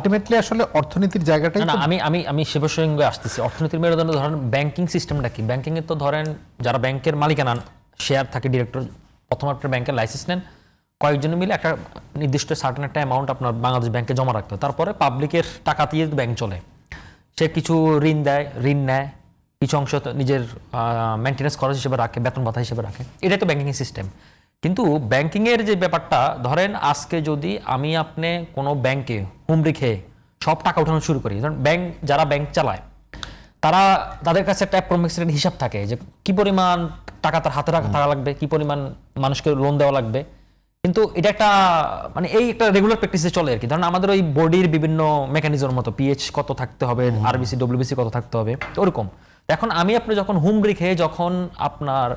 Ultimately আসলে অর্থনীতির জায়গাটাই না আমি আমি আমি সে প্রসঙ্গে আসতেছি। অর্থনীতির মেরুদণ্ড ধরেন ব্যাংকিং সিস্টেমটা কি, ব্যাংকিং এ তো ধরেন যারা ব্যাংকের মালিকানা শেয়ার থাকে, ডিরেক্টর প্রথম একটা ব্যাংকের লাইসেন্স নেন, কয়েকজন মিলে একটা নির্দিষ্ট সার্টেন একটা অ্যামাউন্ট আপনার বাংলাদেশ ব্যাংকে জমা রাখতে হয়, তারপরে পাবলিকের টাকা দিয়ে ব্যাংক চলে। সে কিছু ঋণ দেয়, ঋণ নেয়, কিছু অংশ নিজের মেনটেন্যান্স খরচ হিসেবে রাখে, বেতন ভাতা হিসেবে রাখে, এটাই তো ব্যাংকিং সিস্টেম। কিন্তু ব্যাংকিংয়ের যে ব্যাপারটা, ধরেন আজকে যদি আমি আপনি কোনো ব্যাংকে হুমড়ি খেয়ে সব টাকা উঠানো শুরু করি, ধরেন যারা ব্যাংক চালায় তাদের কাছে একটা অ্যাপ্রক্সিমেট হিসাব থাকে যে কি পরিমাণ টাকা তার হাতে থাকা লাগবে, কি পরিমাণ মানুষকে লোন দেওয়া লাগবে। কিন্তু এটা একটা মানে এই একটা রেগুলার প্র্যাকটিসে চলে আর কি। ধরেন আমাদের ওই বডির বিভিন্ন মেকানিজমের মতো পিএইচ কত থাকতে হবে, আরবিসি ডব্লিউবিসি কত থাকতে হবে, ওরকম। এখন আমি আপনি যখন হুমড়ি খেয়ে যখন আপনার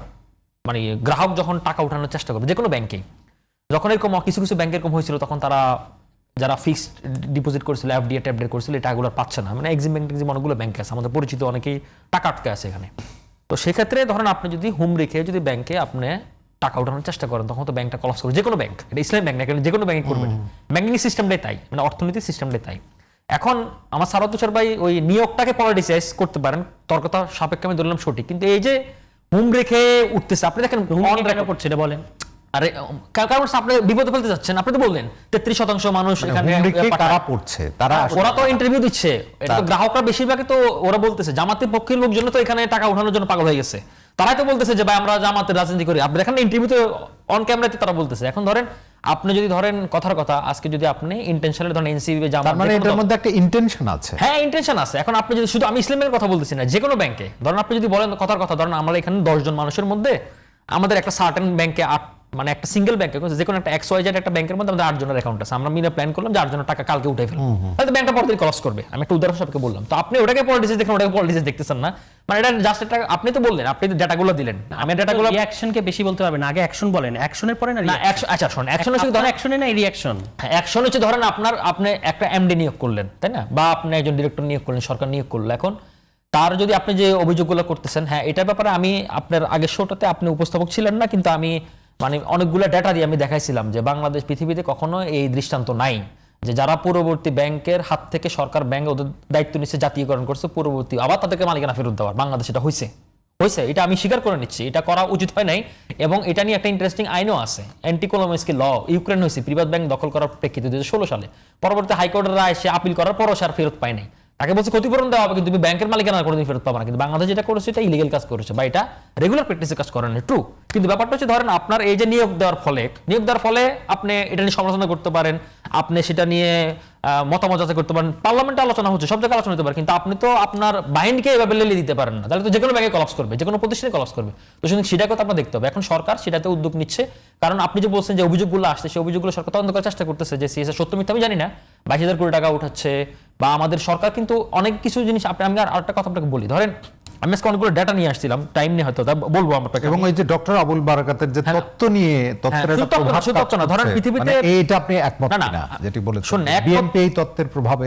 মানে গ্রাহক যখন টাকা উঠানোর চেষ্টা করবে যে কোনো ব্যাংকে, যখন এরকম কিছু কিছু ব্যাংক এরকম হয়েছিল, তখন তারা যারা ফিক্সড ডিপোজিট করেছিল, এফডিএ ট্যাবডে করেছিল, এই টাকাগুলো পাচ্ছে না। মানে এক্সিম ব্যাংক অনেকগুলো ব্যাংক আছে, আমাদের পরিচিত অনেকেই টাকা আটকে আছে এখানে। তো সেক্ষেত্রে ধরেন আপনি যদি হুমড়ি খেয়ে যদি ব্যাংকে আপনি টাকা উঠানোর চেষ্টা করেন, তখন তো ব্যাংকটা কলাপস করবে। যে কোনো ব্যাংক, এটা ইসলামিক ব্যাংক না, যে কোনো ব্যাংকে করবেন। ব্যাংকিং সিস্টেমটাই তাই, মানে অর্থনীতির সিস্টেমটাই তাই। এখন আমার সারাদ তুষার ভাই ওই নিয়োগটাকে পলিটিসাইজ করতে পারেন, তর্কতা সাপেক্ষে আমি ধরলাম সঠিক, কিন্তু এই যে হুমড়ি খেয়ে উঠতেছে, আপনি দেখেন করছে এটা বলেন। আরে কারণ আপনি বিপদে ফেলতে যাচ্ছেন। আপনি তো বললেন 33% মানুষ এখানে কারা পড়ছে, তারা ওরা তো ইন্টারভিউ দিচ্ছে, এটা তো গ্রাহকরা বেশিরভাগই তো ওরা বলতেছে জামাতের পক্ষের লোকজন তো এখানে টাকা উঠানোর জন্য পাগল হয়ে গেছে। তারাই তো বলতেছে যে ভাই আমরা জামাতের রাজনীতি করি। আপনি দেখেন ইন্টারভিউতে অন ক্যামেরাতে তারা বলতেছে। এখন ধরেন আপনি যদি ধরেন কথার কথা, আজকে যদি আপনি ইন্টেনশনালি ধরেন এনসিবি জামাত, মানে এটার মধ্যে একটা ইন্টেনশন আছে। হ্যাঁ ইন্টেনশন আছে। এখন আপনি যদি শুধু আমি ইসলামের কথা বলতেছি না, যে কোনো ব্যাংকে ধরেন আপনি যদি বলেন কথার কথা, ধরেন আমরা এখানে 10 জন মানুষের মধ্যে আমাদের একটা সার্টেন ব্যাংকে মানে একটা সিঙ্গেল ব্যাংকে, যে কোনো একটা XYZ একটা ব্যাংকের মধ্যে আমাদের 8 জনের অ্যাকাউন্ট আছে, আমরা মিলে প্ল্যান করলাম যে 8 জনের টাকা কালকে উঠে ফেলবো, তাহলে ব্যাংকটা পরদিন কলাপস করবে। আমি একটা উদাহরণ সবকে বললাম। তো আপনি ওটাকে পলিটিক্স দেখেন, ওটাকে পলিটিক্স দেখতেছেন না। মানে এটা জাস্ট একটা, আপনি তো বললেন, আপনি ডেটাগুলো দিলেন, আমি ডেটাগুলো রিঅ্যাকশনকে বেশি বলতে পারবেন, আগে অ্যাকশন বলেন, অ্যাকশনের পরে না অ্যাকশন। আচ্ছা শুনুন, অ্যাকশন হচ্ছে ধরেন অ্যাকশনে না রিঅ্যাকশন। অ্যাকশন হচ্ছে ধরেন আপনি একটা এমডি নিয়োগ করলেন, তাই না, বা আপনি একজন ডিরেক্টর নিয়োগ করলেন, সরকার নিয়োগ করলো। এখন তার যদি আপনি যে অভিযোগগুলো করতেছেন, হ্যাঁ এটার ব্যাপারে আমি আপনার আগের শোটাতে আপনি উপস্থাপক ছিলেন না, কিন্তু আমি মানে অনেকগুলো ডেটা দিয়ে আমি দেখাইছিলাম যে বাংলাদেশ পৃথিবীতে কখনো এই দৃষ্টান্ত নাই যে যারা পূর্ববর্তী ব্যাংকের হাত থেকে সরকার ব্যাংক ওদের দায়িত্ব নিচ্ছে, জাতীয়করণ করছে, পূর্ববর্তী আবার তাদেরকে মালিকানা ফেরত দেওয়ার, বাংলাদেশ এটা হয়েছে। এটা আমি স্বীকার করে নিচ্ছি, এটা করা উচিত হয় নাই। এবং এটা নিয়ে একটা ইন্টারেস্টিং আইনও আছে, অ্যান্টি কোলোমস্কি ল। ইউক্রেন হয়েছে প্রিভাত ব্যাংক দখল করার প্রেক্ষিতে 2016 সালে। পরবর্তী হাইকোর্টের রায় সে আপিল করার পরও সে আর ফেরত পায় নাই। তাকে বলছে ক্ষতিপূরণ দেওয়া হবে, কিন্তু তুমি ব্যাংকের মালিকানা কোনোদিন ফেরত পাবে না। কিন্তু বাংলাদেশ যেটা করেছে এটা ইলিগেল কাজ করেছে, বা এটা রেগুলার প্র্যাকটিসে কাজ করে না, ট্রু। কিন্তু ব্যাপারটা হচ্ছে ধরেন আপনার এই যে নিয়োগ দেওয়ার ফলে আপনি এটা নিয়ে সমালোচনা করতে পারেন, আপনি সেটা নিয়ে মতামত যাচাই করতে পারেন, পার্লামেন্টে আলোচনা হচ্ছে, সব জায়গায় আলোচনা হতে পারে, কিন্তু আপনি তো আপনার বাহিনীকে এভাবে লেলিয়ে দিতে পারেন না। তাহলে তো যে কোনো ব্যাংকে কলাপস করবে, যে কোনো প্রতিষ্ঠানে কলাপস করবে। তো শুধু সেটাকে তো আপনার দেখতে হবে। এখন সরকার সেটাতে উদ্যোগ নিচ্ছে, কারণ আপনি যে বলছেন যে অভিযোগগুলো আসছে, সেই অভিযোগগুলো সরকার তদন্ত করার চেষ্টা করতেছে যে সিএসআর সত্য মিথ্যা আমি জানি না, 22,000 কোটি টাকা উঠাচ্ছে, বা আমাদের সরকার কিন্তু অনেক কিছু জিনিস। আমি আরেকটা কথা আপনাকে বলি, ধরেন আমি আজকে অনেকগুলো ডেটা নিয়ে আসছিলাম, টাইম নিয়ে হয়তো বলবো আপনাকে। এবং ওই যে ডক্টর আবুল বারাকাতের যে তত্ত্ব নিয়ে, তত্ত্বের একটা প্রভাব তত্ত্ব না, ধরেন পৃথিবীতে এইটা আপনি একমত না যেটি বলেছেন, বিএনপি এই তত্ত্বের প্রভাবে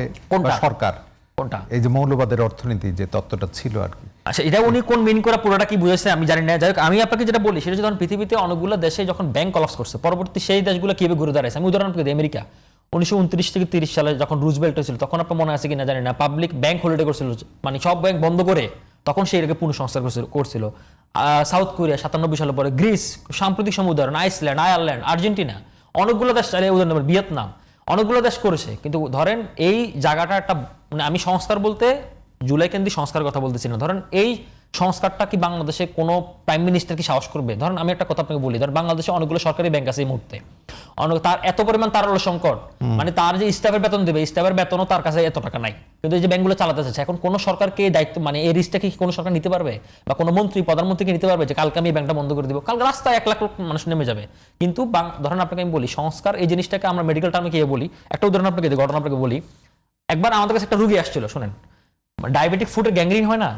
সরকার কোনটা, এই যে মৌলবাদের অর্থনীতি যে তত্ত্বটা ছিল আর কি। আচ্ছা এটা উনি কোন মিন করা পুরোটা কি বুঝেছে আমি জানি না। যাই হোক, আমি আপনাকে যেটা বলি সেটা যখন পৃথিবীতে অনেকগুলো দেশে যখন ব্যাংক কলাপস করছে, পরবর্তী সেই দেশগুলো কিভাবে ঘুরে দাঁড়াইছে, আমি উদাহরণ আপনাকে দিই। আমেরিকা 1929 থেকে 30 সালে যখন রুজভেল্ট হয়েছিল, তখন আপনার মনে আছে কিনা জানি না, পাবলিক ব্যাংক হলিডে করছিল, মানে সব ব্যাংক বন্ধ করে তখন সেই এটাকে পুনঃসংস্কার করছিল। সাউথ কোরিয়া 97 সালের পরে, গ্রিস সাম্প্রতিক সময় উদাহরণ, আইসল্যান্ড, আয়ারল্যান্ড, আর্জেন্টিনা, অনেকগুলো দেশ, উদাহরণ ভিয়েতনাম, অনেকগুলো দেশ করেছে। কিন্তু ধরেন এই জায়গাটা একটা, মানে আমি সংস্কার বলতে জুলাই কেন্দ্রিক সংস্কার কথা বলতেছি না, ধরেন এই সংস্কারটা কি বাংলাদেশে কোনো প্রাইম মিনিস্টার কি সাহস করবে? ধরেন আমি একটা কথা আপনাকে বলি, ধরেন বাংলাদেশে অনেকগুলো সরকারি ব্যাংক আছে এই মুহূর্তে, তার এত পরিমাণ তারল্য সংকট, মানে তার যে স্টাফের বেতন দেবে, স্টাফের বেতনও তার কাছে এত টাকা নাই, কিন্তু এই যে ব্যাংকগুলো চালাতে চাচ্ছে, এখন কোনো সরকারকে দায়িত্ব, মানে এই রিস্কটা কি কোনো সরকার নিতে পারবে, বা কোনো মন্ত্রী প্রধানমন্ত্রীকে নিতে পারবে যে কালকে আমি এই ব্যাংকটা বন্ধ করে দিব, কালকে রাস্তায় 1 লাখ মানুষ নেমে যাবে? কিন্তু ধরেন আপনাকে আমি বলি, সংস্কার এই জিনিসটাকে আমরা মেডিকেল টার্মে কি বলি, একটা উদাহরণ আপনাকে দিই, ঘটনা আপনাকে বলি। একবার আমাদের কাছে একটা রুগী আসছিল, শোনেন, ডায়াবেটিক ফুটের গ্যাংগ্রিন হয় না,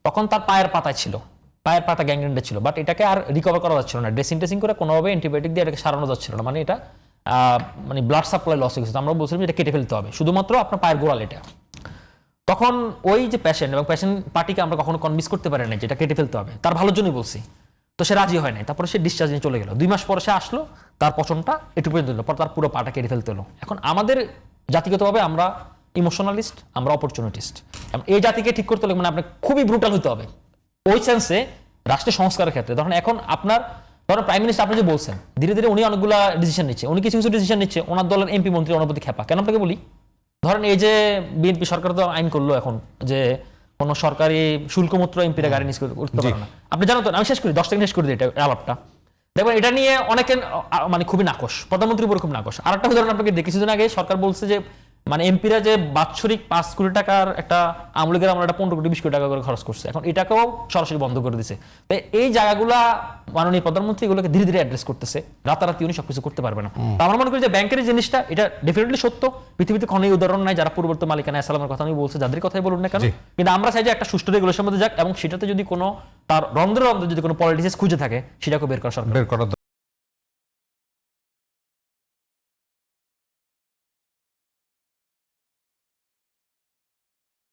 তখন তার পায়ের পাতায় ছিল, পায়ের পাতা গ্যাংগ্রিনটা ছিল, বাট এটাকে আর রিকভার করা যাচ্ছিল না, ড্রেসিং করে কোনোভাবে অ্যান্টিবায়োটিক দিয়ে এটাকে সারানো যাচ্ছিল না, মানে এটা মানে ব্লাড সাপ্লাই লস হয়ে গেছে। আমরা বলছিলাম এটা কেটে ফেলতে হবে, শুধুমাত্র আপনার পায়ের গোড়াল এটা। তখন ওই যে পেশেন্ট এবং পেশেন্ট পার্টিকে আমরা কখনো কনভিন্স করতে পারি না যেটা কেটে ফেলতে হবে, তার ভালোর জন্যই বলছি, তো সে রাজি হয় নাই। তারপরে সে ডিসচার্জ নিয়ে চলে গেল, 2 মাস পরে সে আসলো, তার পছন্দটা একটু পর্যন্ত দিল, পর তার পুরো পাটা কেটে ফেলতে হলো। এখন আমাদের জাতিগতভাবে আমরা ইমোশনালিস্ট, আমরা অপরচুনিটিস্ট। এই জাতিকে ঠিক করতে হলে মানে আপনার খুবই ব্রুটাল হতে হবে ওই সেন্সে রাষ্ট্রের সংস্কারের ক্ষেত্রে। ধরেন এখন ধরেন প্রাইম মিনিস্টার আপনি যে বলছেন ধীরে ধীরে উনি অনেকগুলো ডিসিশন নিচ্ছে, উনি কিছু কিছু ডিসিশন নিচ্ছে, ওনার দলের এমপি মন্ত্রী ওনার প্রতি খেপা। কেন আপনাকে বলি, ধরেন এই যে বিএনপি সরকার তো আইন করলো এখন যে কোনো সরকারি শুল্কমুক্ত এমপিরা গাড়ি নিজ করতে পারে না। আপনি জানো তো, আমি শেষ করি 10 সেকেন্ড শেষ করে দিই এটা আলাপটা। দেখবেন এটা নিয়ে অনেকে মানে খুবই নাকশ, প্রধানমন্ত্রীর উপরে খুব নাকশ। আর একটা উদাহরণ আপনাকে দেখি, কিছুদিন আগে সরকার বলছে যে মানে এমপিরা যে বাৎসরিক 5 কোটি টাকার একটা আমলে গেলে আমরা 15 কোটি 20 কোটি টাকা করে খরচ করছে, এখন এটাকেও সরাসরি বন্ধ করে দিছে। তাই এই জায়গাগুলা মাননীয় প্রধানমন্ত্রী এগুলোকে ধীরে ধীরে অ্যাড্রেস করতেছে, রাতারাতি উনি সবকিছু করতে পারবে না। তো আমরা মনে করি যে ব্যাংকের জিনিসটা এটা ডেফিনেটলি সত্য, পৃথিবীতে কোনো উদাহরণ নাই যারা পূর্ববর্তী মালিকানা সালামের কথা আমি বলছি, যাদের কথাই বলুন না কেন, কিন্তু আমরা চাই যে একটা সুষ্ঠু রেগুলেশনের মধ্যে যাক এবং সেটাতে যদি কোনো তার রন্ধ্রে রন্ধ্রে যদি কোনো পলিটিক্স খুঁজে থাকে সেটাকে বের করা সরকার বের করা